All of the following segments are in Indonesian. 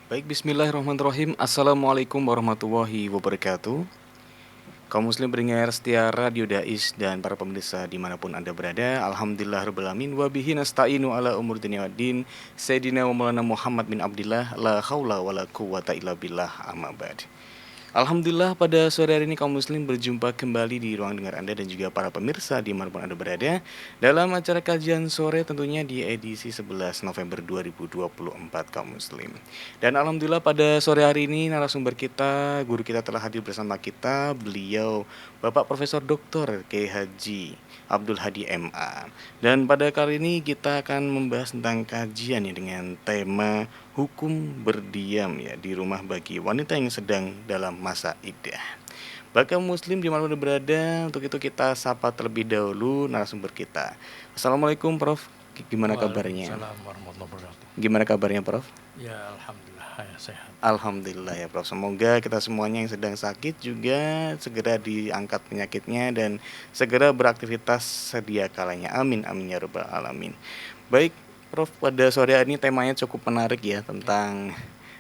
Baik, bismillahirrahmanirrahim. Assalamualaikum warahmatullahi wabarakatuh. Kaum muslim pendengar setia Radio Dais dan para pemirsa dimanapun Anda berada, Alhamdulillahirrahmanirrahim. Wabihi nasta'inu ala umur dunia waddin. Sayyidina wa maulana Muhammad bin Abdillah. La hawla wa la quwwata illa billah, amma ba'd. Alhamdulillah pada sore hari ini kaum muslim berjumpa kembali di ruang dengar Anda dan juga para pemirsa dimanapun Anda berada dalam acara kajian sore tentunya di edisi 11 November 2024 kaum muslim. Dan alhamdulillah pada sore hari ini narasumber kita, guru kita telah hadir bersama kita, beliau Bapak Profesor Dr. K. Haji Abdul Hadi MA. Dan pada kali ini kita akan membahas tentang kajian ya dengan tema hukum berdiam ya di rumah bagi wanita yang sedang dalam masa iddah. Bagi muslim dimanapun berada, untuk itu kita sapa terlebih dahulu narasumber kita. Assalamualaikum Prof. Gimana kabarnya? Waalaikumsalam warahmatullahi wabarakatuh. Gimana kabarnya Prof? Ya alhamdulillah ya sehat. Alhamdulillah ya Prof. Semoga kita semuanya yang sedang sakit juga segera diangkat penyakitnya dan segera beraktivitas sedia kalanya. Amin amin ya rabbal alamin. Baik Prof, pada sore hari ini temanya cukup menarik ya tentang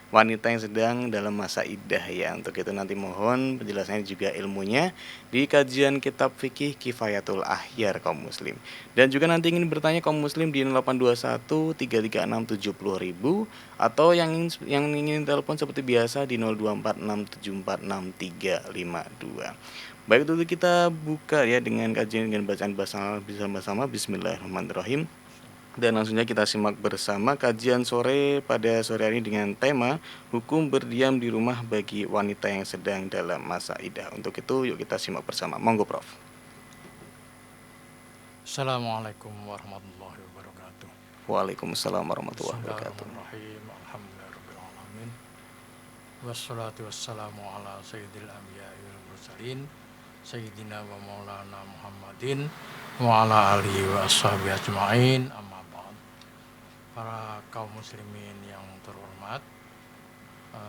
wanita yang sedang dalam masa iddah ya. Untuk itu nanti mohon penjelasannya juga ilmunya di kajian kitab fikih Kifayatul Ahyar kaum muslim. Dan juga nanti ingin bertanya kaum muslim di 0821 336 70.000 atau yang ingin telepon seperti biasa di 0246746352. Baik, dulu kita buka ya dengan kajian dengan bacaan bersama-sama. Bismillahirrahmanirrahim. Dan langsung saja kita simak bersama kajian sore pada sore hari ini dengan tema hukum berdiam di rumah bagi wanita yang sedang dalam masa iddah. Untuk itu yuk kita simak bersama. Monggo Prof. Assalamualaikum warahmatullahi wabarakatuh. Waalaikumsalam warahmatullahi wabarakatuh. Bismillahirrahmanirrahim. Alhamdulillahirabbil alamin. Wassalatu wassalamu ala sayyidil anbiya'i wal mursalin sayyidina wa maulana Muhammadin wa ala alihi wa ashabihi ajmain. Amma ba'd. Para kaum muslimin yang terhormat,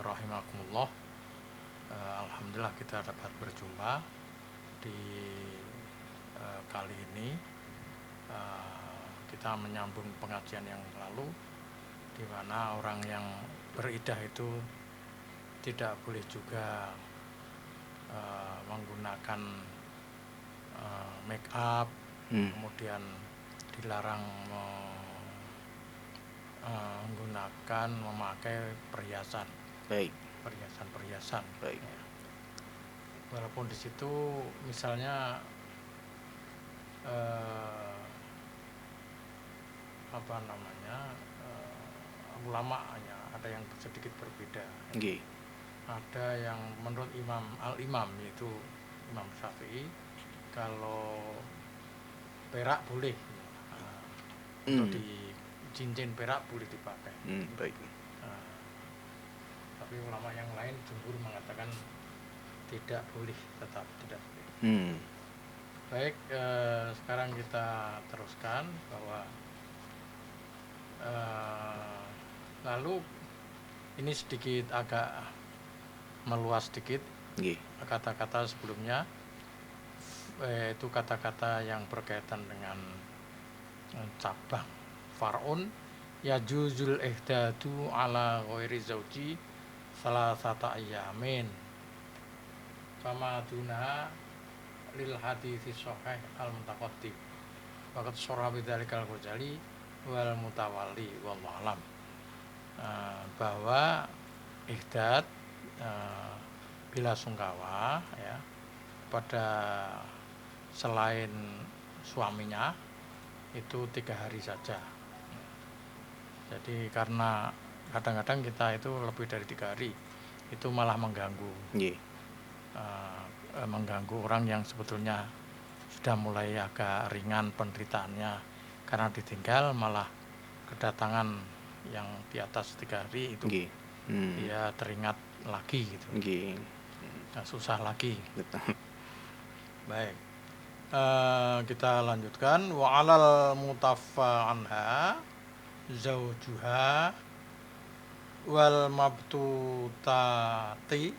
rahimakumullah. Alhamdulillah kita dapat berjumpa di kali ini. Kita menyambung pengajian yang lalu, di mana orang yang beriddah itu tidak boleh juga menggunakan make up, kemudian dilarang menggunakan memakai perhiasan. Baik. Perhiasan. Baik. Walaupun di situ misalnya ulamanya ada yang sedikit berbeda. Okay. Ada yang menurut Imam yaitu Imam Syafi'i, kalau perak boleh, untuk di cincin perak boleh dipakai. Baik. Tapi ulama yang lain jumhur mengatakan tidak boleh, tetap tidak boleh. Baik, sekarang kita teruskan bahwa lalu ini sedikit agak meluas sedikit. Kata-kata sebelumnya itu kata-kata yang berkaitan dengan cabang far'un yajuzul ihdadu ala ghairi zauji salasata ayyamin fama duna lil hadithi sahih al mutaqaddim waqad syarah bidzalikal Ghazali wal mutawalli wallahu alam. Bahwa ihdad bila sungkawa ya pada selain suaminya itu 3 hari saja. Jadi karena kadang-kadang kita itu lebih dari 3 hari itu malah mengganggu. Mengganggu orang yang sebetulnya sudah mulai agak ringan penderitaannya, karena ditinggal malah kedatangan yang di atas 3 hari itu dia teringat lagi gitu. Susah lagi. Baik, kita lanjutkan. Wa alal mutaffa anha zaujuha wal mabtutati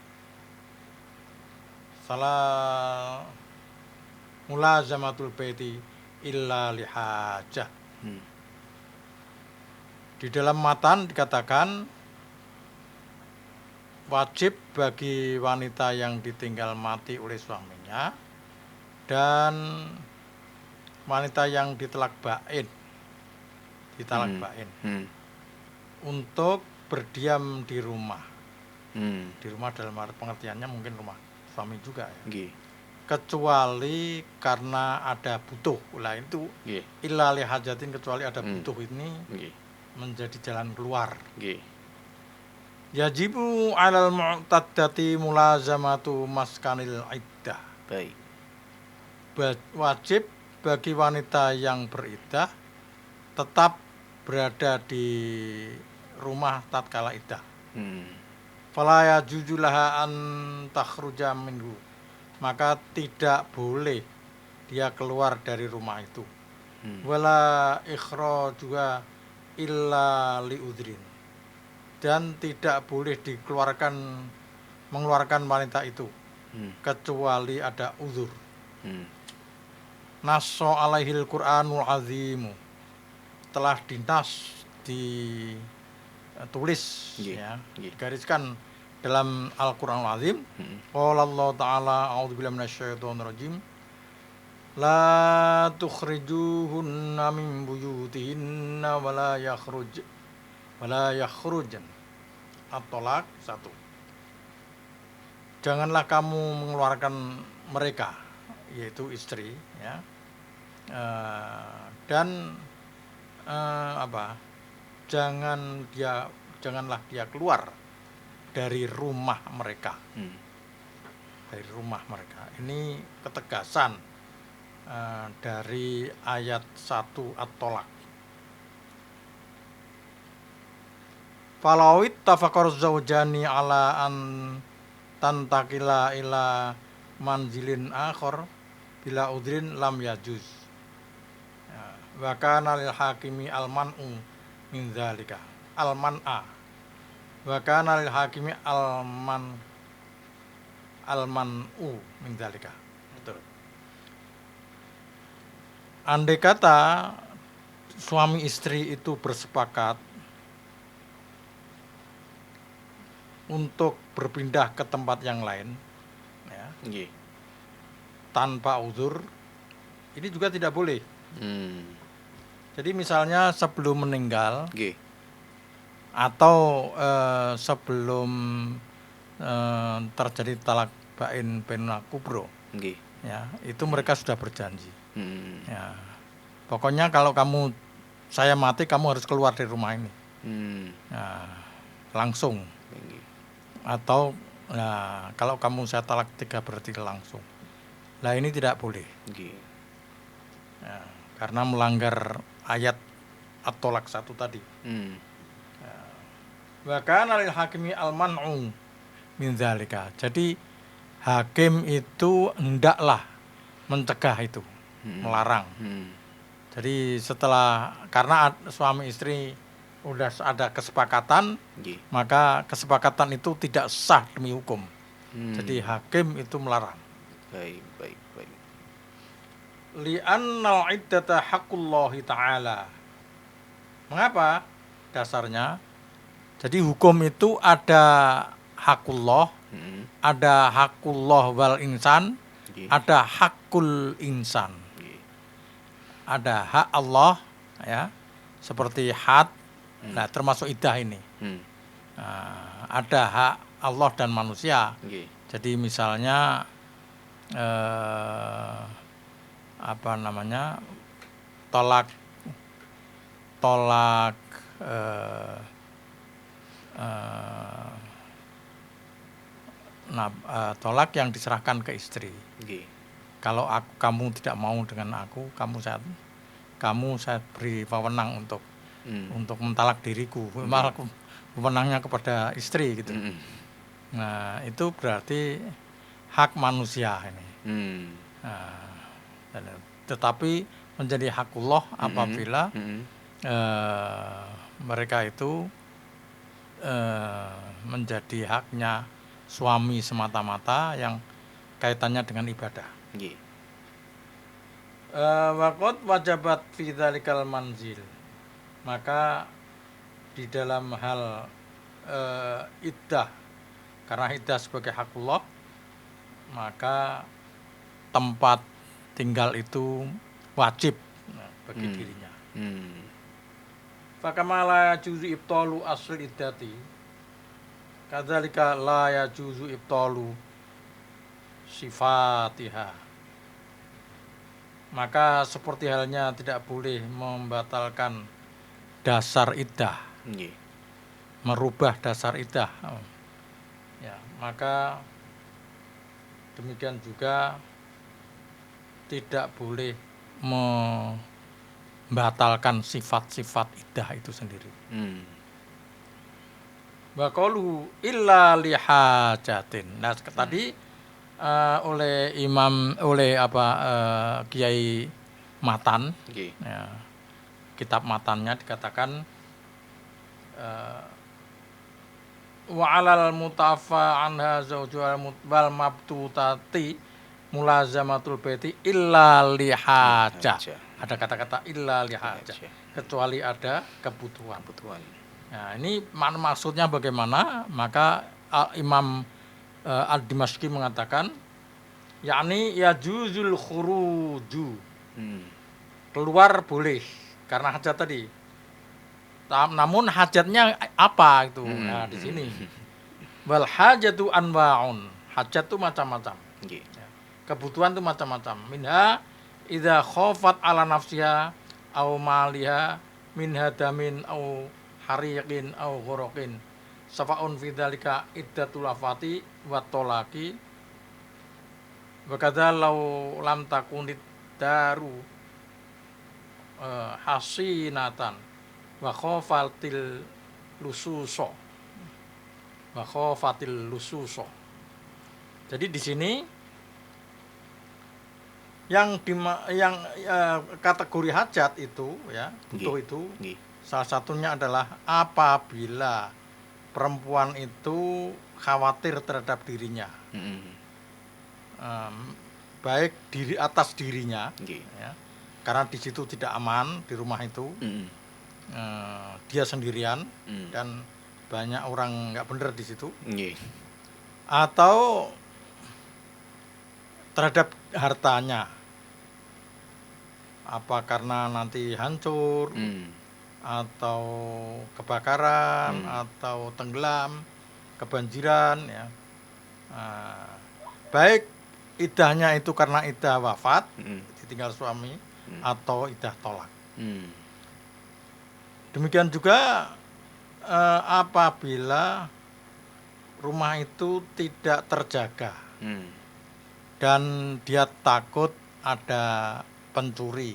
salah mulazamatul baiti illa lihajah. Di dalam matan dikatakan wajib bagi wanita yang ditinggal mati oleh suaminya dan wanita yang ditalak bain untuk berdiam di rumah. Di rumah dalam arti pengertiannya mungkin rumah suami juga ya. Kecuali karena ada butuh. Lah itu illa li hajatin, kecuali ada butuh ini menjadi jalan keluar. Yajibu 'alal mu'taddati mulazamatu maskanil iddah. Baik. Wajib bagi wanita yang beriddah tetap berada di rumah tatkala iddah. Fala yajuzu laha an takhruja minhu. Maka tidak boleh dia keluar dari rumah itu. Wala ikhraju illa li udhrin. Dan tidak boleh mengeluarkan wanita itu kecuali ada uzur. Nasso alaihil Qur'anul azimu, telah ditulis ya, digariskan dalam Al-Qur'anul Azim. Qala Allah Ta'ala, a'udzubillahi minasyaitonir rajim. La tukhrijuhunna min buyutihinna wala yakhrujan. At-Tolak 1. Janganlah kamu mengeluarkan mereka, yaitu istri ya. Dan janganlah dia keluar dari rumah mereka. Dari rumah mereka. Ini ketegasan dari ayat 1 At-Tolak. Falawit tafakar zawjani ala an tantakila ila manzilin akhor bila udrin lam yajuz. Wa kana lil hakimi al-man'u min dzalika. Al-man'a. Wa kana lil hakimi al-man'u min dzalika. Betul. Andai kata suami istri itu bersepakat untuk berpindah ke tempat yang lain ya, tanpa uzur, ini juga tidak boleh. Jadi misalnya sebelum meninggal atau sebelum terjadi talak bain bainul kubro ya, itu mereka sudah berjanji. Ya, pokoknya kalau saya mati, kamu harus keluar dari rumah ini. Ya, langsung. Atau kalau kamu saya talak 3 berarti langsung. Nah ini tidak boleh. Ya, karena melanggar ayat At-Tolak 1 tadi. Wa kana lil hakimi al-man'u min dzalika. Jadi hakim itu hendaklah mencegah itu, melarang. Jadi karena suami istri udah ada kesepakatan, maka kesepakatan itu tidak sah demi hukum. Jadi hakim itu melarang. Baik. Li'annal iddata haqqullahi ta'ala. Mengapa? Dasarnya, jadi hukum itu ada haqqullah, ada haqqullah wal insan, ada haqqul insan. Ada hak Allah ya, seperti had. Nah, termasuk iddah ini. Ada hak Allah dan manusia. Jadi misalnya tolak yang diserahkan ke istri. Kalau kamu tidak mau dengan aku, kamu saya beri wewenang untuk mentalak diriku, malah wewenangnya kepada istri gitu. Nah itu berarti hak manusia ini. Tetapi menjadi hakullah apabila mereka itu menjadi haknya suami semata-mata yang kaitannya dengan ibadah. Waqad wajabat fi dzalikal manzil. Maka di dalam hal iddah, Karena iddah sebagai hakullah, maka tempat tinggal itu wajib bagi dirinya. Fakama la yajuzu ibtalu asl iddati, kadzalika la yajuzu ibtalu sifatiha. Maka seperti halnya tidak boleh membatalkan dasar iddah, merubah dasar iddah. Ya, maka demikian juga tidak boleh membatalkan sifat-sifat iddah itu sendiri. Wa qalu illa lihajatin. Nah, tadi oleh Kiai Matan, ya, kitab Matannya dikatakan wa alal mutafa anha zawjuha wal mabtutati mulazamatul baiti illa lihaja. Ada kata-kata illa lihaja, kecuali ada kebutuhan. Nah, ini maksudnya bagaimana? Maka Imam Ad-Dimashqi mengatakan, yakni yajuzul khuruju, keluar boleh karena hajat tadi. Namun hajatnya apa itu? Nah, di sini. Wal hajatu anwa'un. Hajat itu macam-macam. Kebutuhan itu macam-macam. Minha idza khafat ala nafsiha au maliha min hadamin au hariqin au ghuraqin. Safa'un fi dzalika iddatul afati wa talaqi. Wa kadza law lam takunid daru hasinatan wa khafatil lususo. Jadi di sini yang kategori hajat itu, ya, butuh itu salah satunya adalah apabila perempuan itu khawatir terhadap dirinya, baik diri atas dirinya, ya, karena di situ tidak aman di rumah itu, dia sendirian dan banyak orang nggak benar di situ, atau terhadap hartanya, apa karena nanti hancur, atau kebakaran, atau tenggelam, kebanjiran, ya. Baik iddahnya itu karena iddah wafat, ditinggal suami, atau iddah tolak. Demikian juga apabila rumah itu tidak terjaga dan dia takut ada pencuri.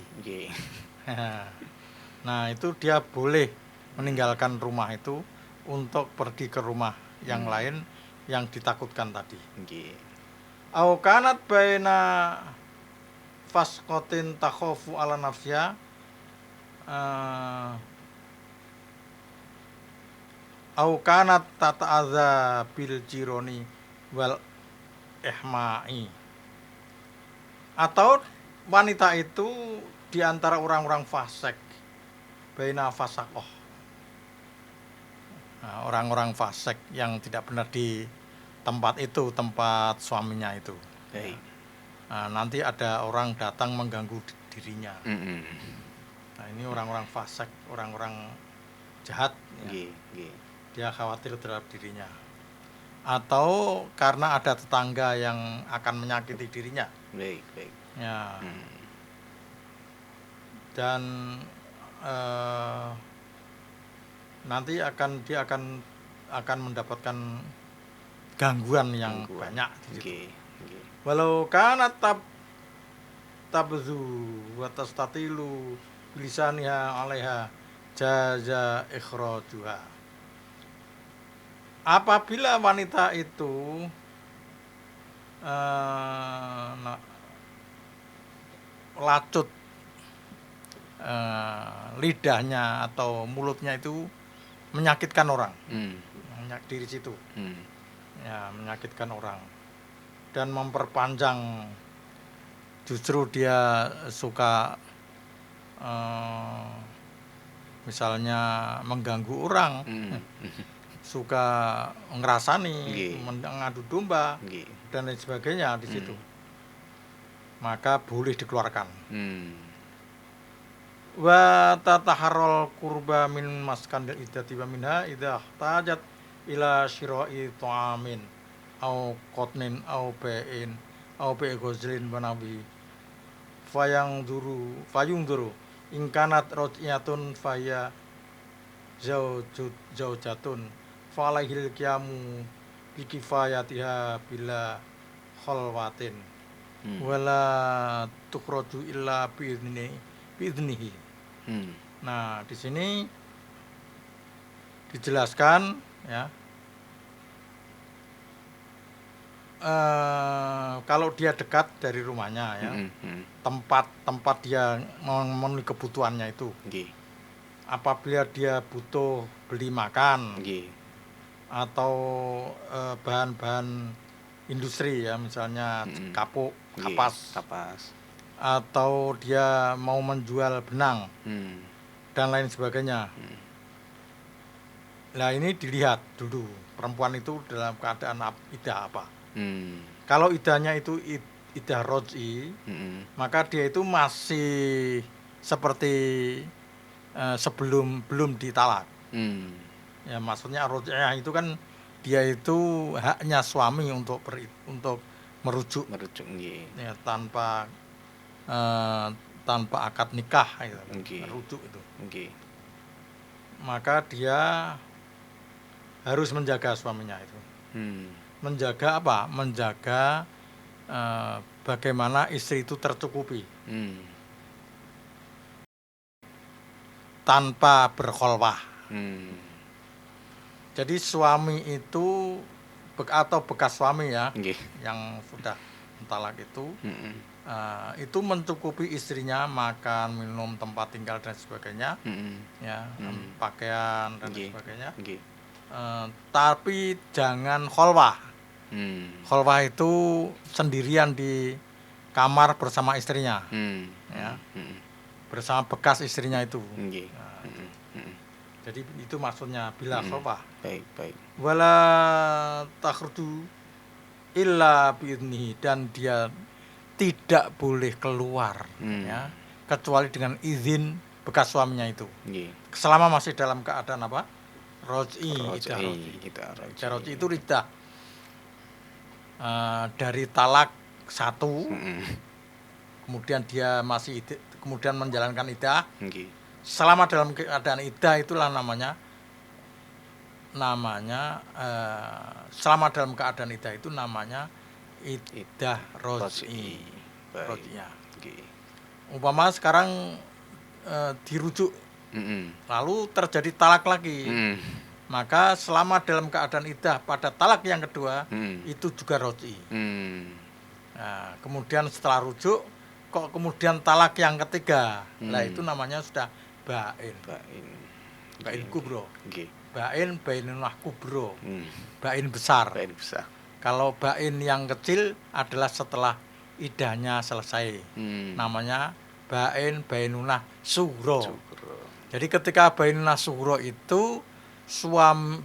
Nah, itu dia boleh meninggalkan rumah itu untuk pergi ke rumah yang lain yang ditakutkan tadi. Au kanat baina fasqatin takhafu ala nafsiha au kanat tata'adza bil jironi wal ihma'i. Atau wanita itu di antara orang-orang fasik, baina fasakoh, orang-orang fasik yang tidak benar di tempat itu, tempat suaminya itu. Nah, nanti ada orang datang mengganggu dirinya. Nah, ini orang-orang fasik, orang-orang jahat, ya. Dia khawatir terhadap dirinya, atau karena ada tetangga yang akan menyakiti dirinya. Ya. Dan nanti dia akan mendapatkan gangguan yang banyak di situ. Walau kana tabzu wa tastatilu bilisaniha 'alaiha jaza ikhrajuha. Apabila wanita itu lacut lidahnya atau mulutnya itu menyakitkan orang, diri situ, ya, menyakitkan orang dan memperpanjang, justru dia suka misalnya mengganggu orang, suka ngerasani, Nggih. mengadu domba Nggih. dan lain sebagainya di situ. Maka boleh dikeluarkan. Wa tataharrul qurba min maskanil iddati wa minha idza ihtajat ila syira'i ta'amin au qatnin au bai'in au bai'i ghazlin wa nabi fayungduru in kanat raj'iyatun faya zaujatun falaihil qiyamu bi kifayatiha bila khalwatin wala tukhraju illa biidnihi. Nah, di sini dijelaskan ya, kalau dia dekat dari rumahnya ya, tempat dia memenuhi kebutuhannya itu. Apabila dia butuh beli makan atau bahan-bahan industri ya, misalnya kapuk, kapas, atau dia mau menjual benang dan lain sebagainya. Nah, ini dilihat dulu perempuan itu dalam keadaan iddah apa. Kalau iddahnya itu iddah roj'i, maka dia itu masih seperti sebelum belum ditalak. Ya, maksudnya roj'iyah itu kan dia itu haknya suami untuk merujuk ya, tanpa akad nikah gitu, merujuk itu. Maka dia harus menjaga suaminya itu. Menjaga apa? Menjaga bagaimana istri itu tercukupi tanpa berkholwah. Jadi suami itu atau bekas suami ya, yang sudah talak itu mencukupi istrinya makan, minum, tempat tinggal dan sebagainya, ya, pakaian dan sebagainya. Tapi jangan kholwah. Kholwah itu sendirian di kamar bersama istrinya, ya, bersama bekas istrinya itu. Jadi itu maksudnya bila kholwah. Wala takhruju illa biidnihi, dan dia tidak boleh keluar ya, kecuali dengan izin bekas suaminya itu. Selama masih dalam keadaan apa? Roj'i. Iddah roj'i itu iddah dari talak 1, kemudian dia masih kemudian menjalankan iddah. Selama dalam keadaan iddah itulah namanya selama dalam keadaan iddah itu namanya iddah roj'i. Umpama sekarang dirujuk, lalu terjadi talak lagi, maka selama dalam keadaan iddah pada talak yang kedua itu juga roj'i. Nah, kemudian setelah rujuk kok kemudian talak yang ketiga, nah itu namanya sudah bain kubro. Bainunah kubro, bain besar. Kalau bain yang kecil adalah setelah iddahnya selesai, namanya bainunah sugro. Jadi ketika bainunah sugro itu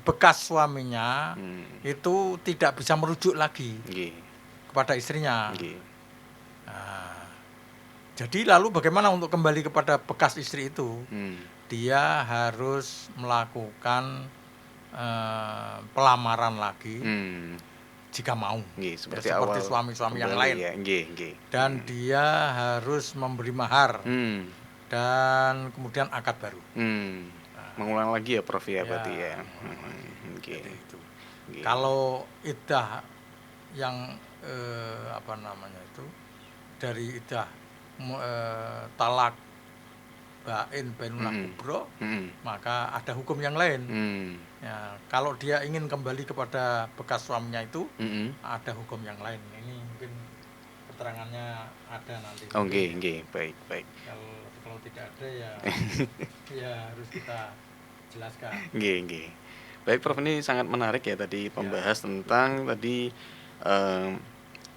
bekas suaminya itu tidak bisa merujuk lagi kepada istrinya. Nah, jadi lalu bagaimana untuk kembali kepada bekas istri itu? Dia harus melakukan pelamaran lagi jika mau, seperti suami-suami yang lain ya. Dan dia harus memberi mahar dan kemudian akad baru. Mengulang lagi ya Prof ya, berarti ya. Itu. Kalau iddah yang dari iddah talak bainunah kubro, maka ada hukum yang lain. Ya, kalau dia ingin kembali kepada bekas suaminya itu, ada hukum yang lain. Ini mungkin keterangannya ada nanti. Baik. Kalau tidak ada ya ya harus kita jelaskan. Baik Prof, ini sangat menarik ya tadi membahas tentang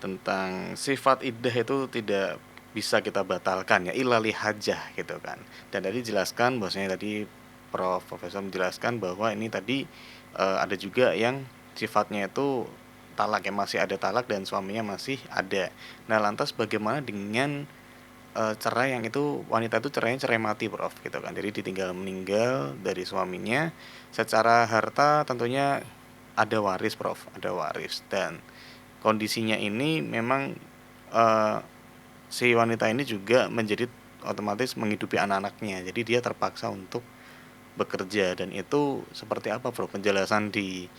tentang sifat iddah itu tidak bisa kita batalkan ya, illa li hajah gitu kan. Dan tadi jelaskan bahwasanya tadi Profesor menjelaskan bahwa ini tadi ada juga yang sifatnya itu talak, ya masih ada talak dan suaminya masih ada. Nah, lantas bagaimana dengan cerai yang itu wanita itu cerainya cerai mati, Prof, gitu kan. Jadi ditinggal meninggal dari suaminya. Secara harta tentunya ada waris, Prof, ada waris. Dan kondisinya ini memang eh, si wanita ini juga menjadi otomatis menghidupi anak-anaknya. Jadi dia terpaksa untuk bekerja, dan itu seperti apa, Bro? Penjelasan di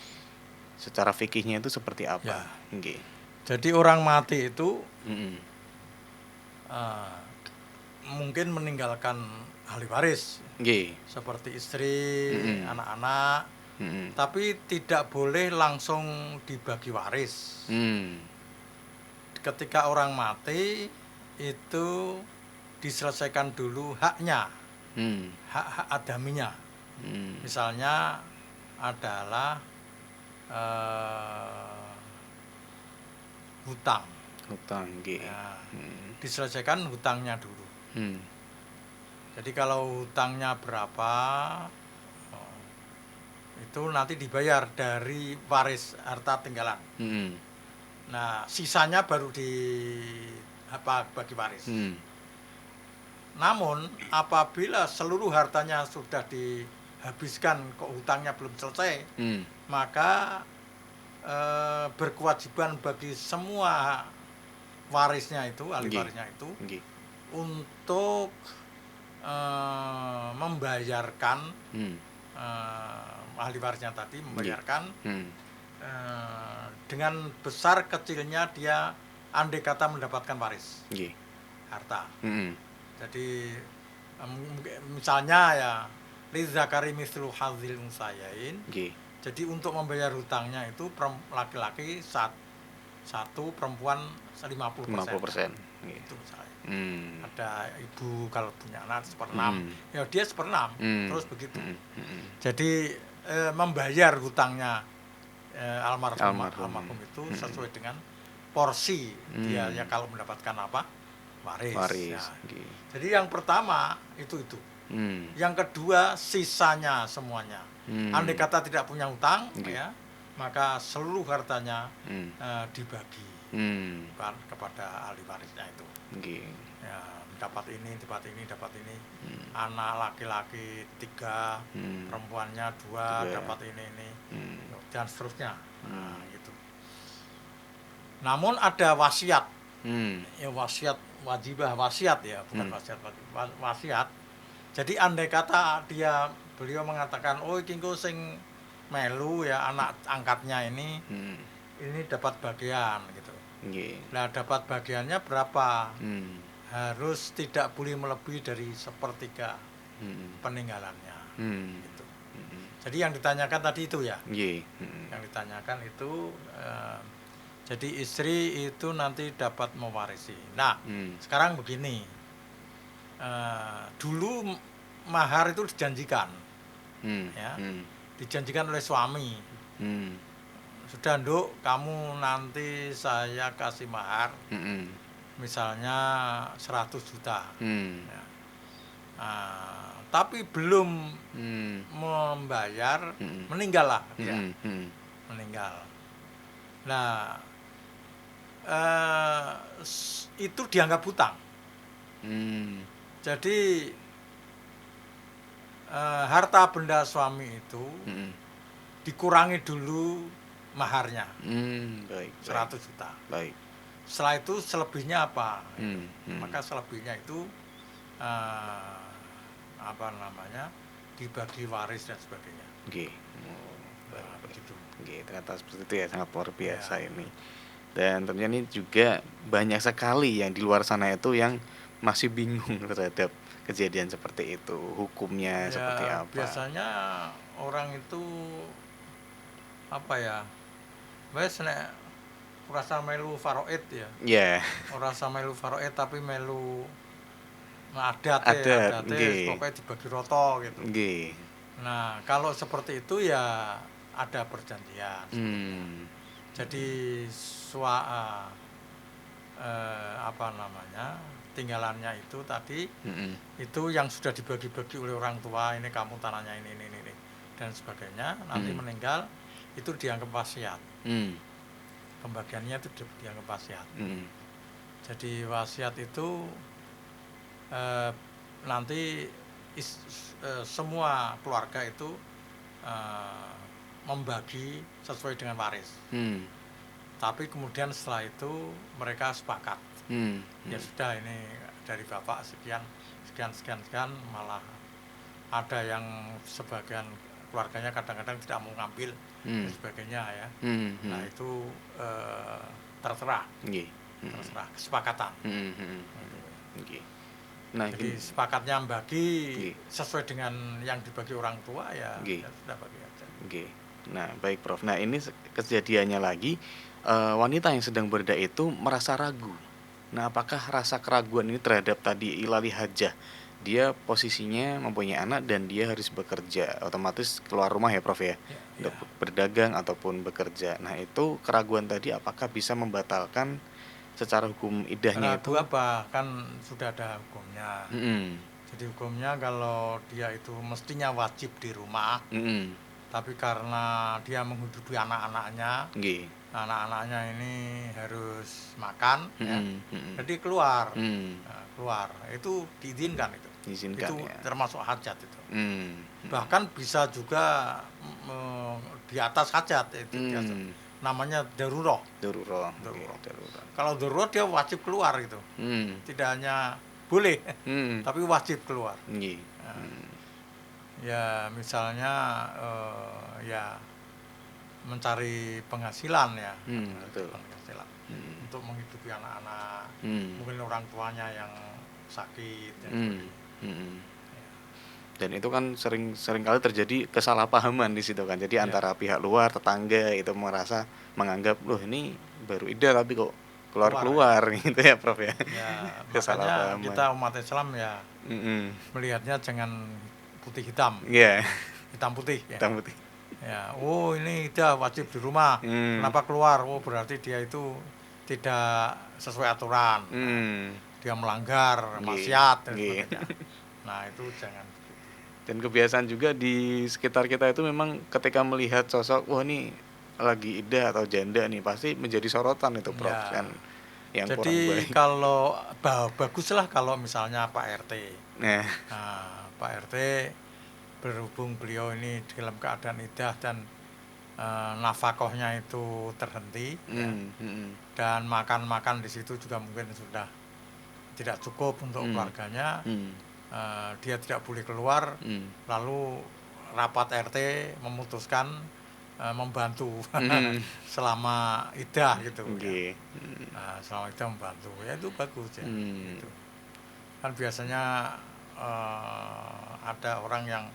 secara fikihnya itu seperti apa? Ya, Nggih. jadi orang mati itu Mm-mm. mungkin meninggalkan ahli waris Nggih. seperti istri, Mm-mm. anak-anak, Mm-mm. tapi tidak boleh langsung dibagi waris. Mm. Ketika orang mati itu diselesaikan dulu haknya, Mm. hak-hak adaminya. Mm. Misalnya adalah hutang, Hutang, nggih. ya, Mm. diselesaikan hutangnya dulu. Mm. Jadi kalau hutangnya berapa, oh, itu nanti dibayar dari waris harta tinggalan. Mm. Nah, sisanya baru bagi waris. Mm. Namun apabila seluruh hartanya sudah dihabiskan, kok hutangnya belum selesai, Mm. maka berkewajiban bagi semua warisnya itu, ahli Nggih. warisnya itu, Nggih. untuk membayarkan Mm. ahli warisnya tadi, membayarkan Mm. dengan besar kecilnya dia andai kata mendapatkan waris Nggih. harta. Mm. Jadi misalnya ya lidzakari mislu hadzil unsayain. Nggih. Jadi untuk membayar hutangnya itu laki-laki satu, perempuan 50%. 50%. Nggih. Itu misalnya. Mm. Ada ibu kalau punya anak 1/6, ya dia 1/6, terus begitu. Jadi membayar hutangnya almarhum itu sesuai dengan porsi dia ya kalau mendapatkan apa? Waris. Ya. Nggih. Jadi yang pertama itu. Mm. Yang kedua sisanya semuanya. Andai kata tidak punya hutang, ya, maka seluruh hartanya dibagi kepada ahli warisnya itu. Nggih. Ya, dapat ini. Anak laki-laki 3, perempuannya 2, dapat ini. Dan seterusnya. Nah, gitu. Namun ada wasiat. Ya, wasiat wajibah, wasiat ya, bukan wasiat. Jadi andai kata beliau mengatakan, oh iki engko sing melu ya anak angkatnya ini dapat bagian gitu. Nah, dapat bagiannya berapa? Harus tidak boleh melebihi dari 1/3 peninggalannya. Gitu. Jadi yang ditanyakan tadi itu ya. Yang ditanyakan itu jadi istri itu nanti dapat mewarisi. Nah, sekarang begini. Dulu mahar itu dijanjikan, ya, dijanjikan oleh suami. Sudah, Nduk, kamu nanti saya kasih mahar, misalnya 100 juta. Ya. Tapi belum membayar, meninggal lah dia. Meninggal. Nah, itu dianggap hutang. Jadi harta benda suami itu dikurangi dulu maharnya, Baik. 100 juta. Baik. Setelah itu selebihnya apa? Maka selebihnya itu dibagi waris dan sebagainya. Nggih. Begitu. Nggih, ternyata seperti itu ya, sangat luar biasa ini. Dan tentunya ini juga banyak sekali yang di luar sana itu yang masih bingung terhadap kejadian seperti itu, hukumnya seperti apa. Biasanya orang itu apa ya? Wes nek rasa melu faraid ya. Iya. Rasa melu faraid tapi melu adat, pokoknya dibagi roto gitu. Nggih. Nah, kalau seperti itu ya ada perjanjian. Jadi tinggalannya itu tadi Mm-mm. itu yang sudah dibagi-bagi oleh orang tua, ini kamu tanahnya ini dan sebagainya, nanti meninggal itu dianggap wasiat. Mm. Pembagiannya itu dianggap wasiat. Mm. Jadi wasiat itu nanti semua keluarga itu membagi sesuai dengan waris. Mm. Tapi kemudian setelah itu mereka sepakat. Mm. Ya sudah, ini dari bapak sekian, malah ada yang sebagian keluarganya kadang-kadang tidak mau ngambil dan sebagainya ya. Nah itu terserah, Nggih. terserah kesepakatan. Nggih. Nah, Jadi sepakatnya bagi Nggih. sesuai dengan yang dibagi orang tua ya, Nggih. ya sudah bagi aja. Nggih. Nah, baik Prof. Nah, ini kejadiannya lagi wanita yang sedang berdakwah itu merasa ragu. Nah, apakah rasa keraguan ini terhadap tadi ilali hajah? Dia posisinya mempunyai anak dan dia harus bekerja, otomatis keluar rumah ya Prof ya, untuk berdagang ataupun bekerja. Nah, itu keraguan tadi apakah bisa membatalkan secara hukum iddahnya itu? Ragu apa? Kan sudah ada hukumnya. Jadi hukumnya kalau dia itu mestinya wajib di rumah, tapi karena dia menghidupi anak-anaknya, Nggih. anak-anaknya ini harus makan, ya, jadi keluar, keluar itu diizinkan itu. Diizinkan, Itu ya. termasuk hajat itu. Bahkan bisa juga di atas hajat itu namanya daruroh. Daruroh. Kalau daruroh dia wajib keluar gitu. Tidak hanya boleh, tapi wajib keluar. Ya misalnya ya mencari penghasilan ya, betul. penghasilan untuk menghidupi anak-anak, mungkin orang tuanya yang sakit dan sebagainya. Dan itu kan sering kali terjadi kesalahpahaman di situ kan. Jadi antara pihak luar, tetangga itu menganggap loh ini baru iddah tapi kok keluar gitu ya Prof ya. Makanya kita umat Islam ya melihatnya jangan putih hitam. Hitam putih ya. Hitam putih. Ya, oh ini iddah wajib di rumah. Kenapa keluar? Oh berarti dia itu tidak sesuai aturan. Dia melanggar maksiat dan sebagainya. Nah, itu jangan. Dan kebiasaan juga di sekitar kita itu memang ketika melihat sosok wah ini lagi iddah atau janda nih pasti menjadi sorotan itu Prof kan yang jadi kurang baik. Kalau baguslah kalau misalnya Pak RT. Nah, Pak RT berhubung beliau ini dalam keadaan iddah dan nafkahnya itu terhenti dan makan di situ juga mungkin sudah tidak cukup untuk keluarganya. Dia tidak boleh keluar, lalu rapat RT memutuskan membantu selama iddah gitu ya. Selama iddah membantu ya itu bagus ya. Gitu. Kan biasanya ada orang yang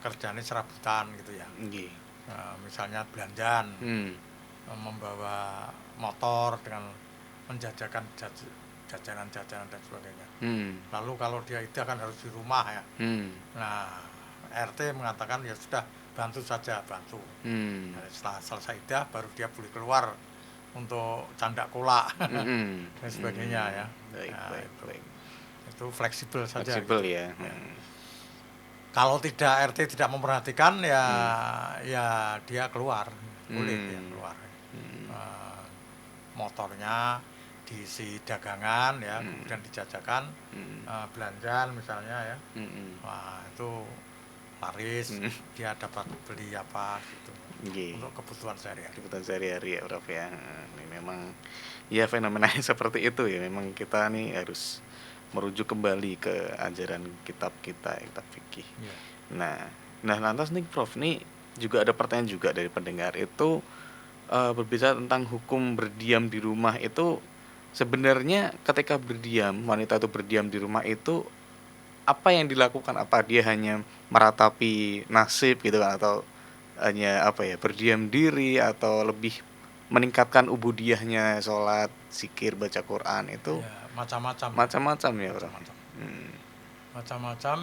kerjanya serabutan gitu ya. Misalnya belanjan, membawa motor dengan menjajakan jajanan-jajanan dan sebagainya. Lalu kalau dia iddah kan harus di rumah ya. Nah, RT mengatakan ya sudah bantu saja, bantu. Nah, setelah selesai iddah baru dia boleh keluar untuk canda kolak dan sebagainya ya. Baik. Itu fleksibel saja. Fleksibel gitu. Ya. Kalau tidak RT tidak memperhatikan ya ya dia keluar, boleh dia keluar. Motornya diisi dagangan ya, kemudian dijajakan belanjaan misalnya ya. Wah itu laris, dia dapat beli apa gitu untuk kebutuhan sehari-hari. Ya Prof ya. Ini memang ya fenomena seperti itu ya, memang kita nih harus merujuk kembali ke ajaran kitab fikih. Nah lantas nih Prof, nih juga ada pertanyaan juga dari pendengar itu berbicara tentang hukum berdiam di rumah itu. Sebenarnya ketika wanita itu berdiam di rumah itu apa yang dilakukan? Apa dia hanya meratapi nasib gitu kan, atau hanya berdiam diri, atau lebih meningkatkan ubudiyahnya, sholat, zikir, baca Quran itu ya, macam-macam ya Prof. Macam-macam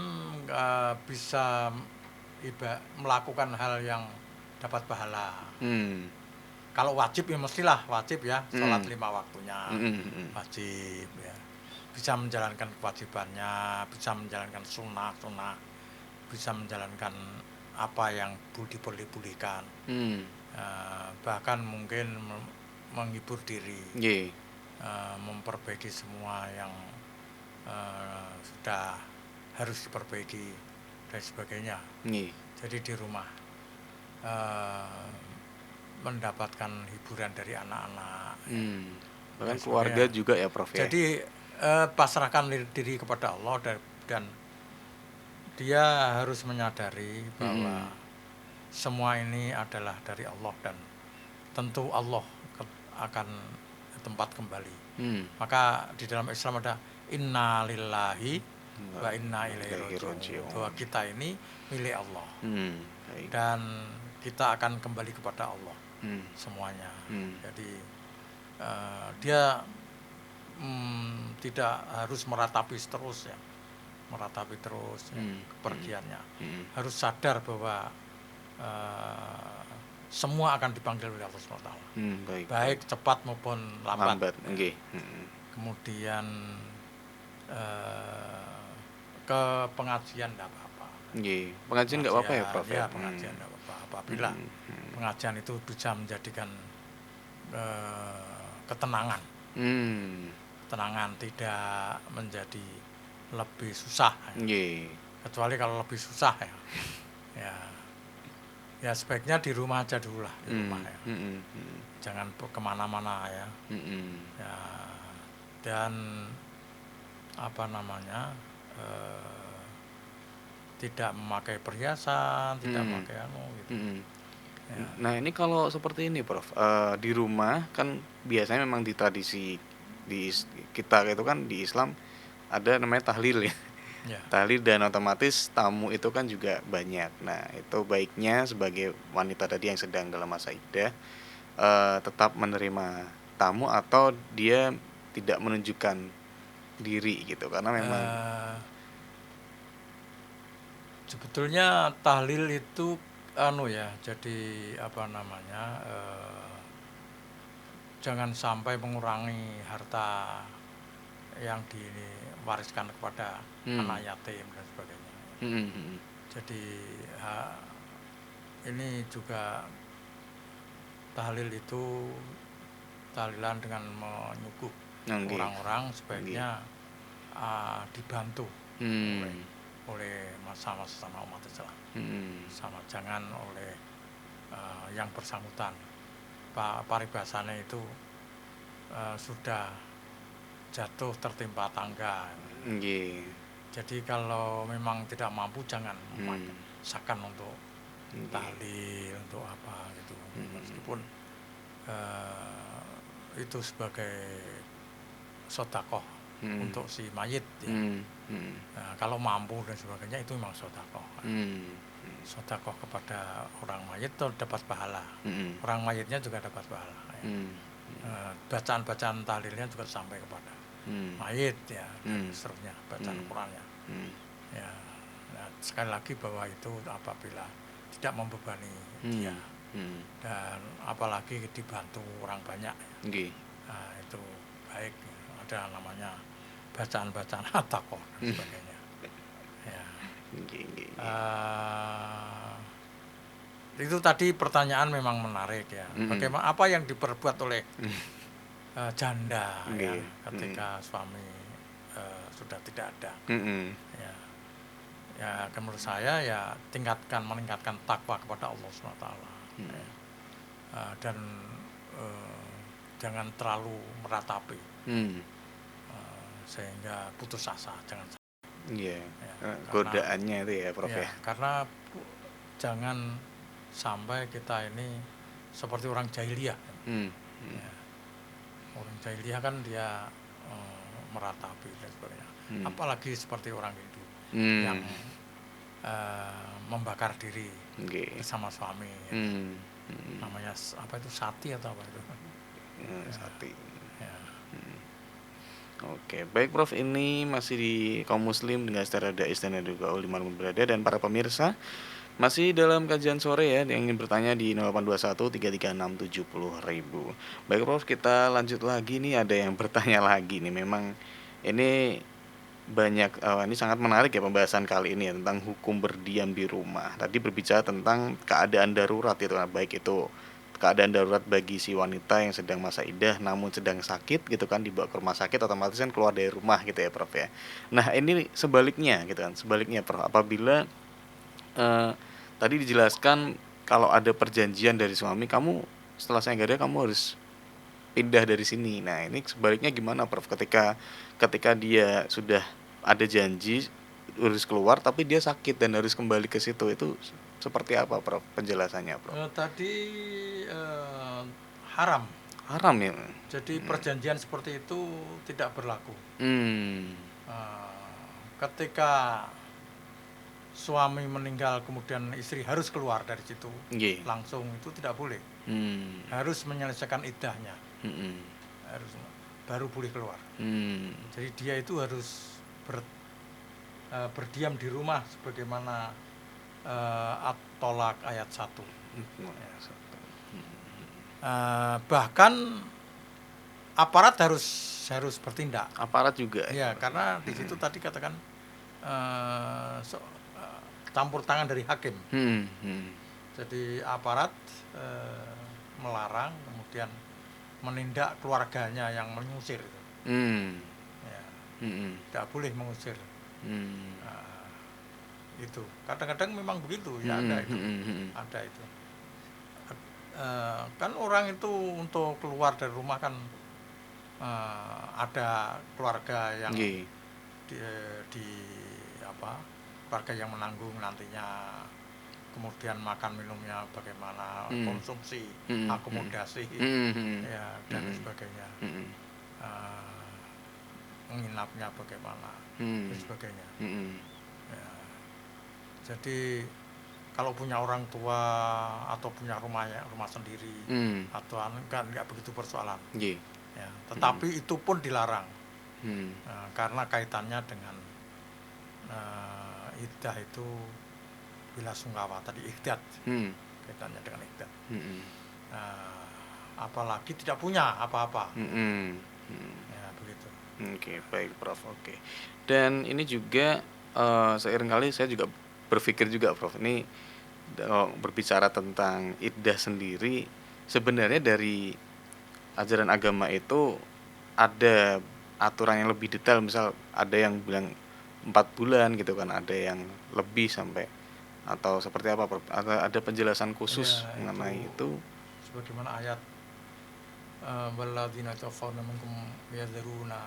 bisa melakukan hal yang dapat pahala. kalau wajib ya mestilah wajib ya, sholat 5 waktunya wajib ya. Bisa menjalankan kewajibannya, bisa menjalankan sunnah, bisa menjalankan apa yang dibolehkan, bahkan mungkin menghibur diri, memperbaiki semua yang sudah harus diperbaiki dan sebagainya. Jadi di rumah mendapatkan hiburan dari anak-anak, bahkan keluarga juga ya Prof ya. Jadi pasrahkan diri kepada Allah dan dia harus menyadari bahwa semua ini adalah dari Allah dan tentu Allah akan tempat kembali. Maka di dalam Islam ada inna lillahi wa inna ilaihi raji'un, bahwa kita ini milik Allah dan kita akan kembali kepada Allah semuanya. Jadi dia tidak harus meratapi terus ya, kepergiannya. Harus sadar bahwa semua akan dipanggil oleh Allah SWT. Baik cepat maupun lambat. Kemudian ke pengajian tidak apa-apa. Pengajian nggak apa-apa ya Prof ya? Pengajian tidak apa-apa. Apabila pengajian itu bisa menjadikan ketenangan, tidak menjadi lebih susah. Kecuali kalau lebih susah ya sebaiknya di rumah aja dulu lah, di rumah ya. Jangan kemana-mana ya. Ya. Dan tidak memakai perhiasan, tidak memakai gitu. Ya. Nah ini kalau seperti ini Prof, di rumah kan biasanya memang di tradisi di kita itu kan di Islam ada namanya tahlil ya. Tahlil dan otomatis tamu itu kan juga banyak. Nah itu baiknya sebagai wanita tadi yang sedang dalam masa iddah tetap menerima tamu atau dia tidak menunjukkan diri gitu, karena memang sebetulnya tahlil itu jadi jangan sampai mengurangi harta yang diwariskan kepada anak yatim dan sebagainya. Jadi ini juga tahlil itu tahlilan dengan menyuguh orang-orang sebaiknya dibantu oleh sama umat Islam. Jangan oleh yang bersangkutan. Paribasanya itu sudah jatuh tertimpa tangga. Jadi kalau memang tidak mampu jangan memaksakan untuk tahlil, untuk apa gitu. Meskipun itu sebagai sedekah untuk si mayit ya. Nah, kalau mampu dan sebagainya itu memang sedekah. Sedekah kepada orang mayit itu dapat pahala. Orang mayitnya juga dapat pahala ya. Bacaan-bacaan tahlilnya juga sampai kepada mayit ya, dan seterusnya, bacaan Qurannya. Ya. Nah, sekali lagi bahwa itu apabila tidak membebani dia dan apalagi dibantu orang banyak ya. Nah, itu baik, ada namanya bacaan-bacaan at-taqwa dan sebagainya. Ya. Itu tadi pertanyaan memang menarik ya. Bagaimana apa yang diperbuat oleh janda ya, ketika suami sudah tidak ada. Ya, menurut saya ya meningkatkan takwa kepada Allah SWT. Ya. Dan jangan terlalu meratapi sehingga putus asa, jangan sampai. Ya, godaannya itu ya Prof ya. Karena jangan sampai kita ini seperti orang jahiliyah. Ya. Orang jahiliyah kan dia meratapi dan sebagainya. Apalagi seperti orang Hindu yang membakar diri bersama suami. Namanya apa itu, sati atau apa itu? Sati. Ya. Oke, baik Prof, ini masih di kaum muslim dengan secara dais dan juga uliman berada dan para pemirsa. Masih dalam kajian sore ya, yang ingin bertanya di 0821 336 70.000. Baik Prof, kita lanjut lagi nih, ada yang bertanya lagi nih. Memang ini banyak, ini sangat menarik ya pembahasan kali ini ya, tentang hukum berdiam di rumah. Tadi berbicara tentang keadaan darurat itu, baik itu keadaan darurat bagi si wanita yang sedang masa idah namun sedang sakit gitu kan, dibawa ke rumah sakit, otomatis kan keluar dari rumah gitu ya Prof ya. Nah ini sebaliknya gitu kan, sebaliknya Prof, apabila eh, tadi dijelaskan kalau ada perjanjian dari suami, kamu setelah saya nggak ada kamu harus pindah dari sini. Nah ini sebaliknya gimana Prof, ketika ketika dia sudah ada janji harus keluar tapi dia sakit dan harus kembali ke situ, itu seperti apa Prof penjelasannya Prof? Tadi haram. Haram ya? Jadi perjanjian seperti itu tidak berlaku. Hmm. Ketika suami meninggal kemudian istri harus keluar dari situ, Nggih. langsung itu tidak boleh. Harus menyelesaikan iddahnya, harus baru boleh keluar. Jadi dia itu harus berdiam di rumah sebagaimana At-Tolak ayat 1. Bahkan aparat harus bertindak. Aparat juga. Ya, karena di situ tadi katakan campur tangan dari hakim. Jadi aparat melarang, kemudian menindak keluarganya yang mengusir. Ya, tidak boleh mengusir. Itu kadang-kadang memang begitu ya, ada itu. Ada itu. Kan orang itu untuk keluar dari rumah kan ada keluarga yang di keluarga yang menanggung nantinya, kemudian makan minumnya bagaimana, konsumsi, akomodasi, ya dan sebagainya, menginapnya bagaimana, dan sebagainya. Ya. Jadi kalau punya orang tua atau punya rumah sendiri atau kan nggak begitu persoalan. Ya, tetapi itu pun dilarang karena kaitannya dengan iddah itu bila sungkawa tadi, iqdad, kaitannya dengan iqdad. Apalagi tidak punya apa-apa. Ya begitu. Oke, baik Prof. Oke. Dan ini juga seiring kali saya juga berpikir juga Prof, ini berbicara tentang iddah sendiri, sebenarnya dari ajaran agama itu ada aturan yang lebih detail. Misal ada yang bilang 4 bulan gitu kan, ada yang lebih sampai, atau seperti apa Prof? Ada penjelasan khusus Ya, mengenai itu? Sebagaimana ayat walladzina tawaffawna minkum yadhuruna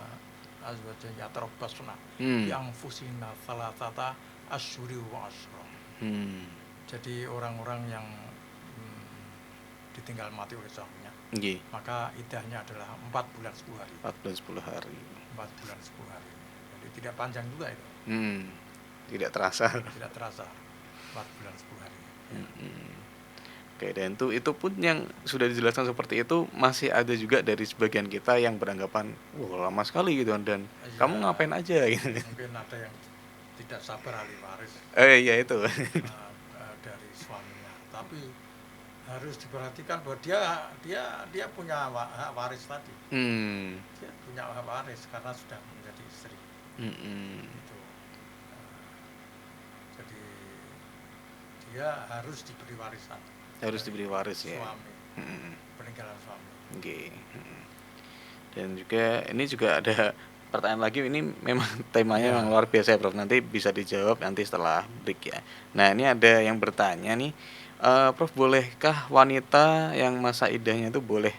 azwajan yatarabbasna bi anfusina thalathata asyhuri wa asyra. Jadi orang-orang yang ditinggal mati oleh suaminya, maka iddahnya adalah 4 bulan 10 hari. 4 bulan 10 hari. 4 bulan 10 hari. Jadi tidak panjang juga itu. Tidak terasa. Tidak terasa. 4 bulan 10 hari. Ya. Oke, dan itu pun yang sudah dijelaskan seperti itu, masih ada juga dari sebagian kita yang beranggapan, wah lama sekali gitu, dan ya, kamu ngapain aja gitu. Mungkin ada yang tidak sabar ahli waris. Iya itu. Dari suaminya. Tapi harus diperhatikan bahwa dia punya hak waris tadi. Dia punya hak waris karena sudah menjadi istri. Itu. Jadi dia harus diberi warisan. Harus diberi waris ya. Suami. Peninggalan suami. Oke. Dan juga ini juga ada pertanyaan lagi, ini memang temanya memang luar biasa ya Prof. Nanti bisa dijawab nanti setelah break ya. Nah ini ada yang bertanya nih, Prof, bolehkah wanita yang masa iddahnya itu boleh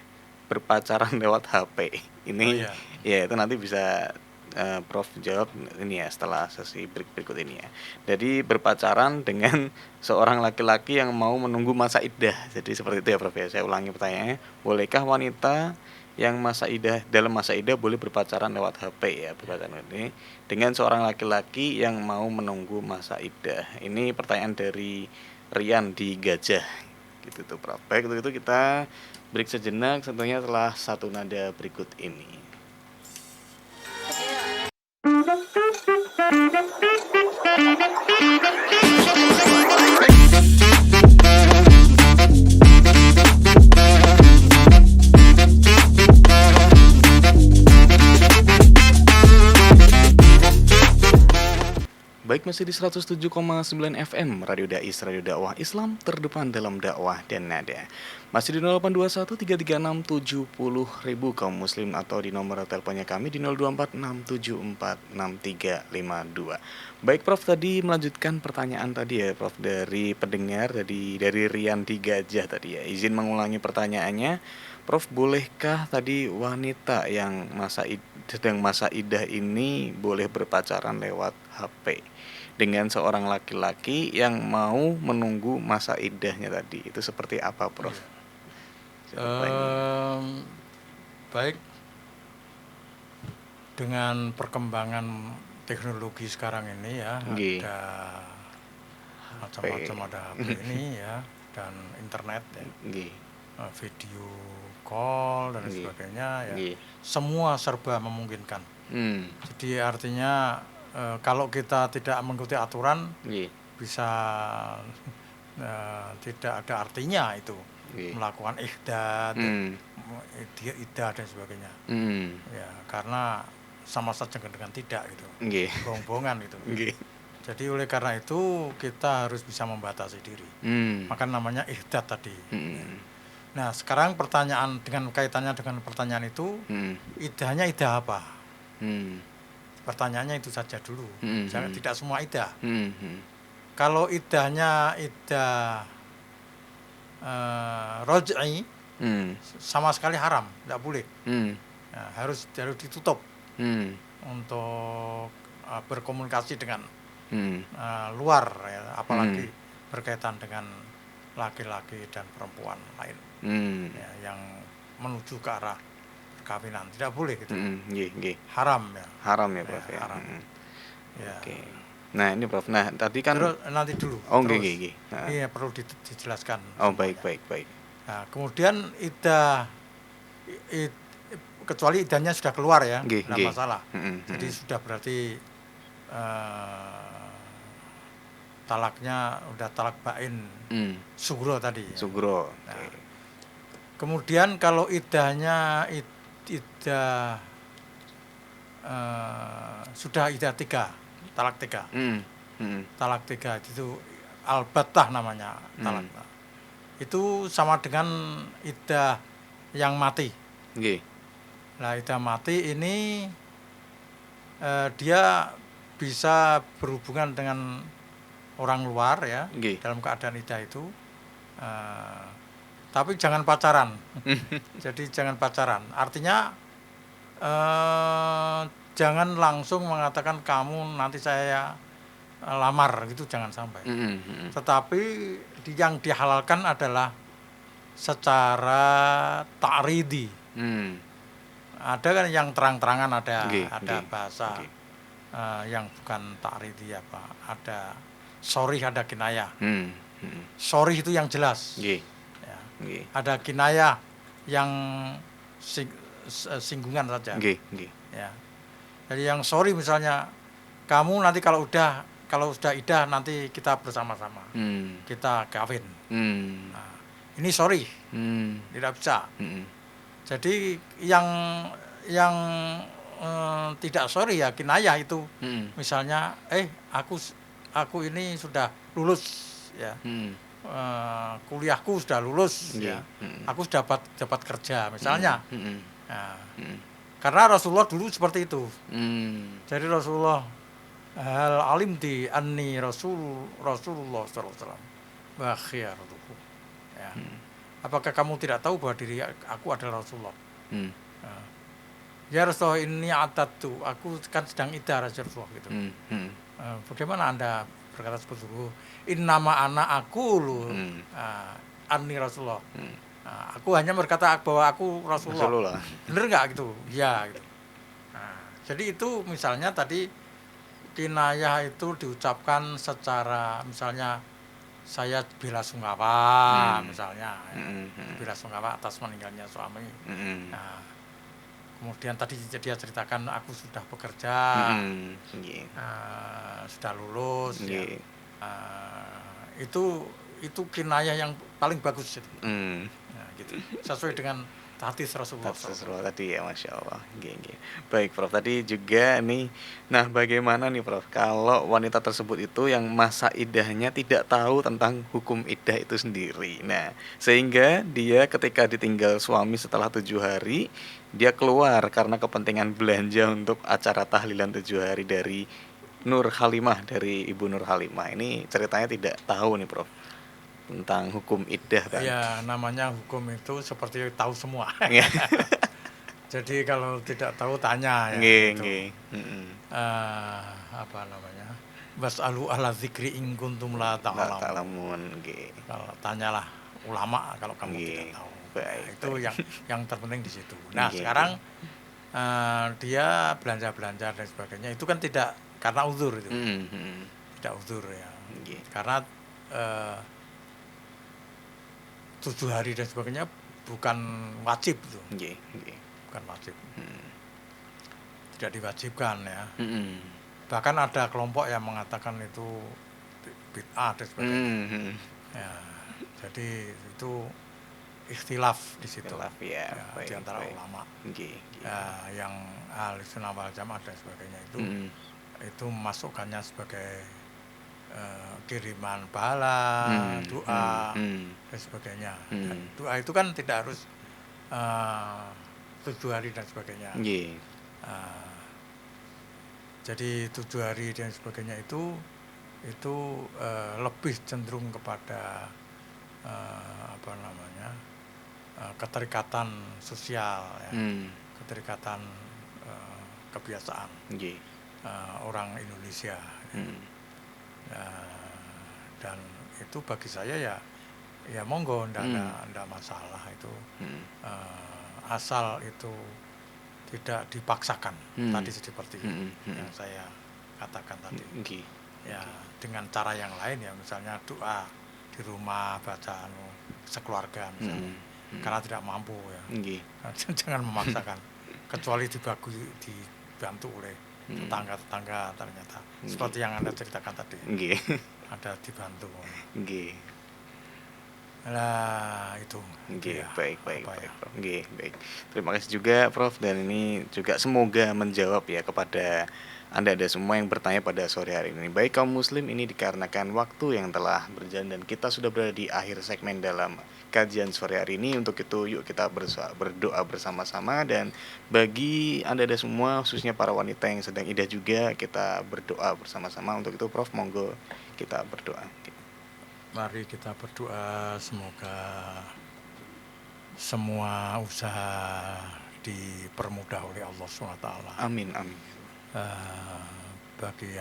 berpacaran lewat HP? Ini ya itu nanti bisa Prof jawab ini ya setelah sesi break berikut ini ya. Jadi berpacaran dengan seorang laki-laki yang mau menunggu masa iddah. Jadi seperti itu ya Prof ya. Saya ulangi pertanyaannya, bolehkah wanita yang dalam masa idah boleh berpacaran lewat HP ya, berpacaran ini dengan seorang laki-laki yang mau menunggu masa idah? Ini pertanyaan dari Rian di Gajah gitu tuh Prof. Baik, itu kita break sejenak tentunya setelah satu nada berikut ini. Baik, masih di 107,9 FM Radio Dais, Radio Dakwah Islam terdepan dalam dakwah dan nada. Masih di 0821 336 70.000 kaum muslim atau di nomor teleponnya kami di 0246746352. Baik Prof, tadi melanjutkan pertanyaan tadi ya Prof dari pendengar dari Rian di Gajah tadi ya. Izin mengulangi pertanyaannya. Prof, bolehkah tadi wanita yang sedang masa idah ini boleh berpacaran lewat HP dengan seorang laki-laki yang mau menunggu masa idahnya tadi? Itu seperti apa, Prof? Baik, dengan perkembangan teknologi sekarang ini ya, Nggih. ada macam-macam, ada HP ini ya, dan internet ya, Nggih. video call dan Nggih. sebagainya ya, Nggih. semua serba memungkinkan. Jadi artinya kalau kita tidak mengikuti aturan, Nggih. bisa tidak ada artinya itu. Nggih. Melakukan ihdat, idah dan sebagainya. Ya, karena sama saja dengan tidak gitu. Nggih. Bohong-bohongan gitu. Nggih. Jadi oleh karena itu kita harus bisa membatasi diri. Maka namanya ihdat tadi. Nah, sekarang pertanyaan dengan kaitannya dengan pertanyaan itu, idahnya idah apa? Pertanyaannya itu saja dulu. Jangan tidak semua idah. Kalau idahnya idah roj'i, sama sekali haram, tidak boleh. Nah, harus ditutup untuk berkomunikasi dengan luar ya, apalagi berkaitan dengan laki-laki dan perempuan lain ya, yang menuju ke arah perkawinan, tidak boleh gitu. Haram ya. Haram ya Prof ya. Haram. Ya. Oke. Nah ini Prof, nah tadi kan terus nanti dulu. Nggih. Iya perlu dijelaskan. Baik. Nah, kemudian idah kecuali idahnya sudah keluar ya, tidak masalah. Jadi sudah berarti talaknya udah talak bain, sugro tadi ya. Sugro. Nah, kemudian kalau idahnya idah sudah idah 3, talak 3. Talak 3 itu albatah namanya talak. Itu sama dengan idah yang mati. Nah, idah mati ini dia bisa berhubungan dengan orang luar ya, dalam keadaan idah itu, tapi jangan pacaran. Jadi jangan pacaran. Artinya jangan langsung mengatakan kamu nanti saya lamar gitu, jangan sampai. Tetapi yang dihalalkan adalah secara ta'ridi. Ada kan yang terang-terangan, ada bahasa yang bukan ta'ridi apa, ada sorih, ada kinayah. Sorih itu yang jelas. Ya. Ada kinayah yang singgungan saja. Ya. Jadi yang sorry misalnya, kamu nanti kalau sudah idah nanti kita bersama-sama, kita kawin. Nah, ini sorry, tidak bisa. Jadi yang tidak sorry ya kinayah itu, misalnya aku ini sudah lulus ya, kuliahku sudah lulus ya, aku sudah dapat kerja misalnya. Nah, karena Rasulullah dulu seperti itu. Jadi Rasulullah hal alim di anni Rasulullah sallallahu alaihi wasallam wa khiyaratuhu. Ya. Apakah kamu tidak tahu bahwa diri aku adalah Rasulullah? Ya Rasulullah, ini atatu, aku kan sedang idah Rasulullah gitu. Bagaimana Anda berkata seperti itu? Innama ana aqulu anni Rasulullah. Aku hanya berkata bahwa aku Rasulullah. Bener nggak gitu? Ya gitu. Jadi itu misalnya tadi kinayah itu diucapkan secara misalnya saya bela sungkawa misalnya bela sungkawa atas meninggalnya suami. Nah, kemudian tadi dia ceritakan aku sudah bekerja, sudah lulus ya. Itu kinayah yang paling bagus itu. Nah, gitu. Sesuai dengan Hadis Rasulullah SAW. Rasulullah tadi ya, Masya Allah. Nggih. Baik Prof, tadi juga nih, nah bagaimana nih Prof, kalau wanita tersebut itu yang masa iddahnya tidak tahu tentang hukum iddah itu sendiri. Nah, sehingga dia ketika ditinggal suami setelah 7 hari, dia keluar karena kepentingan belanja untuk acara tahlilan 7 hari dari Nur Halimah, dari Ibu Nur Halimah. Ini ceritanya tidak tahu nih Prof, tentang hukum iddah kan. Ya, namanya hukum itu seperti tahu semua. Iya. Jadi kalau tidak tahu tanya ya. Nggih, gitu. nggih. Heeh. Apa namanya? Was'alu ahla dzikri in kuntum la La ta'lamun. ta'lamun, nggih. Kalau tanyalah ulama kalau kamu Nggih. tidak tahu. Baik, Itu baik. yang terpenting di situ. Nah, Nggih, sekarang dia belanja-belanja dan sebagainya itu kan tidak karena uzur itu. Tidak uzur ya. Nggih. Karena 7 hari dan sebagainya bukan wajib itu. Nggih, nggih. Bukan wajib. Tidak diwajibkan ya. Heeh. Bahkan ada kelompok yang mengatakan itu bid'ah dan sebagainya. Ya, jadi itu ikhtilaf di situ. Ikhtilaf, ya, baik, di antara baik. ulama. Nggih, nggih. Ya, yang ahli sunnah wal jamaah dan sebagainya itu memasukkannya sebagai kiriman pahala, doa dan sebagainya. Dan doa itu kan tidak harus 7 hari dan sebagainya. Nggih. Jadi 7 hari dan sebagainya itu lebih cenderung kepada keterikatan sosial, ya. Keterikatan kebiasaan Nggih. orang Indonesia. Dan itu bagi saya ya monggo, ndak masalah itu. Asal itu tidak dipaksakan. Tadi seperti yang saya katakan tadi. Ya, dengan cara yang lain ya, misalnya doa di rumah, baca sekeluarga misalnya. Karena tidak mampu ya. Jangan memaksakan. Kecuali dibantu oleh tetangga-tetangga ternyata. Seperti yang Anda ceritakan tadi. Ada dibantu. Nah, itu. Nggih, Ya, baik, Prof. Nggih, baik. Terima kasih juga Prof, dan ini juga semoga menjawab ya kepada Anda semua yang bertanya pada sore hari ini. Baik kaum muslim, ini dikarenakan waktu yang telah berjalan dan kita sudah berada di akhir segmen dalam kajian sore hari ini. Untuk itu yuk kita berdoa bersama-sama, dan bagi Anda semua khususnya para wanita yang sedang iddah juga, kita berdoa bersama-sama. Untuk itu Prof, monggo kita berdoa. Mari kita berdoa semoga semua usaha dipermudah oleh Allah SWT. Amin. Bagi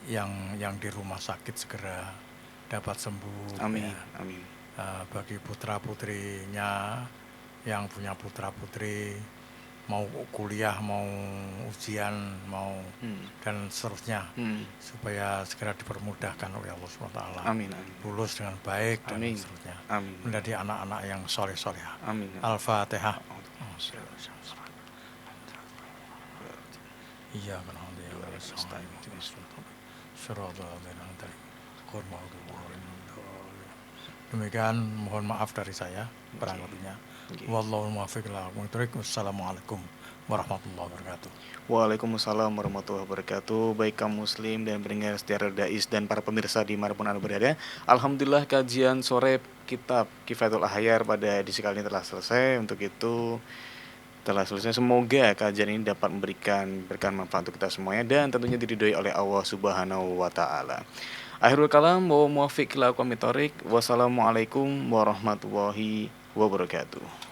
yang di rumah sakit segera dapat sembuh. Amin. Ya. Bagi putra putrinya yang punya putra putri mau kuliah, mau ujian, mau dan seterusnya, supaya segera dipermudahkan oleh Allah SWT. Amin. Lulus dengan baik dan seterusnya. Menjadi anak-anak yang soleh-soleh. Amin. Al-Fatihah. Iya, demikian, mohon maaf dari saya kurang lebihnya. Wallahu muwaffiq ila aqwamit thoriq. Wassalamualaikum warahmatullahi wabarakatuh. Waalaikumsalam warahmatullahi wabarakatuh. Baik kaum muslim dan pendengar setia Dais dan para pemirsa dimanapun Anda berada, alhamdulillah kajian sore kitab Kifayatul Ahyar pada edisi kali ini telah selesai. Untuk itu telah selesai. Semoga kajian ini dapat memberikan berkah manfaat untuk kita semuanya dan tentunya diridhoi oleh Allah Subhanahu wa taala. Akhirul kalam wa muwaffiq ila aqwamit thoriq. Wassalamualaikum warahmatullahi wabarakatuh.